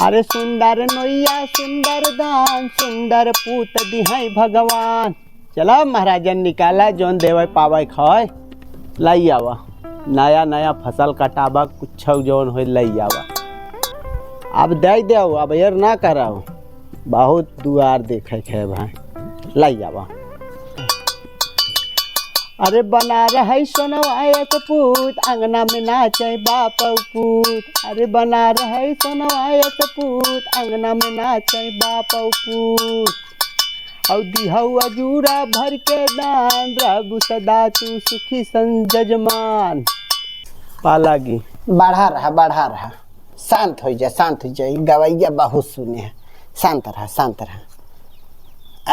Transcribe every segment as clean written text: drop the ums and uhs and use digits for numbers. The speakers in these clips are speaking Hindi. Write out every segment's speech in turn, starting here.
अरे सुंदर नोइया सुंदर दान सुंदर पूत दिहाई भगवान। चला महाराजन निकाला जोन देवे पावे खाए लाई आवा। नया नया फसल कटाबा कुछ जोन हो लाई आवा। अब दे दो अब यार ना कराओ बहुत दुआर देखे खे भाई लाई आवा। अरे बना रहे सोनवायत पूत अंगना में नाचे बाप पूत। अरे बना रहे सोनवायत पूत अंगना में नाचे बाप पूत। और दिहऊ अजूरा भर के दान रहबू सदा तू सुखी संजजमान। पालागी बढ़ा रहा शांत हो जाए गवैया बहुत सुने हैं। शांत रहा।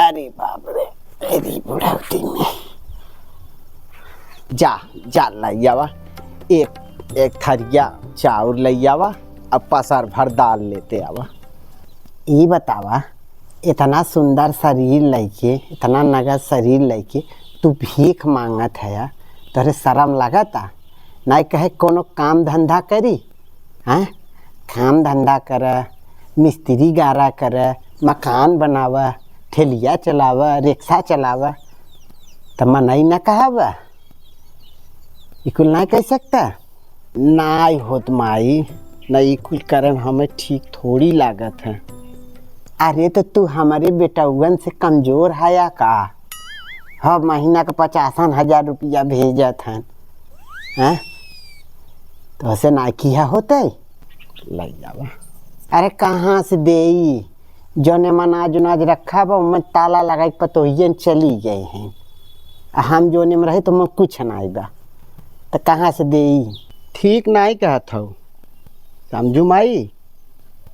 अरे बाप रे मेरी बुढ़ावती में जा लाई आवा। एक थरिया चाउर लाई आवा। अब पसार भर दाल लेते आवा। ये बतावा इतना सुंदर शरीर लैके इतना नगद शरीर लैके तू भीख मांगत है यार तोरे शर्म लगता नहीं कहे कोनो काम धंधा करी हैं। काम धंधा कर मिस्त्री गारा कर मकान बनावा ठेलिया चलावा रिक्शा चलावा तो मनई न कहावा इकुल ना कह सकता नाई होत माई न इकुल करन हमें ठीक थोड़ी लागत है। अरे तो तू हमारे बेटउगन से कमजोर है या का। हर महीना का 50,000 रुपया भेजत हैं हैं तो ऐसे ना किया होते लग जावा। अरे कहाँ से देई जोने मनाज उनाज रखा बा मैं ताला लगा के पतोहियन चली गए हैं। हम जोने में रहे तो मैं कुछ ना बा तो कहाँ से देई। ठीक नहीं कहत हो समझू माई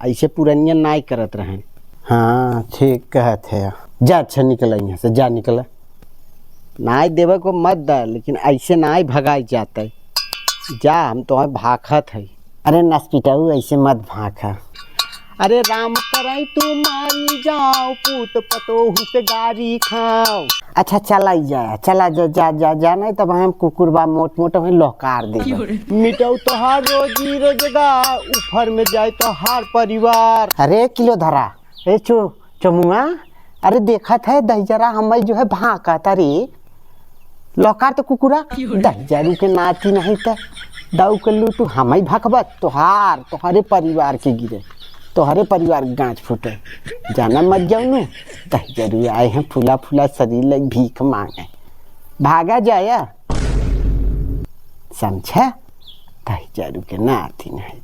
ऐसे पुरनिया नहीं करत रहें। हाँ ठीक कहत है। जा अच्छा निकल यहाँ से जा निकल। नाई देवे को मत दे लेकिन ऐसे नाई भगाई जाते जा हम तो भाखत है। अरे नसपिटाऊ ऐसे मत भाखा। अरे राम कराई तू मारी जाओ पूत पतोहू से गारी खाओ। अच्छा चला जा नहीं तब हम कुकुरबा मोट हमें लहकार दे मिटाऊ तो हार रोजी रोजगार ऊपर में जाए तो हार परिवार। अरे किलो धरा ए चमुआ अरे देखा था दहजरा हमें जो है भाका तारी लौकार तो कुकुरा दहजरू के नाती नहीं था दाऊ कर लू तू हमें भकबा तोहारे परिवार के गिरे तोहरे परिवार गांच फूटे जाना मत जाऊ नू दहजरू आए हैं फूला शरीर लग भीख मांगे भागा जाया समझा दहजरू के नाती नहीं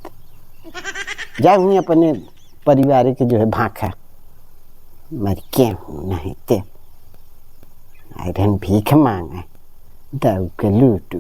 जा हुई अपने परिवार के जो है भाखा मर के हूँ नहीं ते आयरन भीख मांगे दाऊ के लूटू।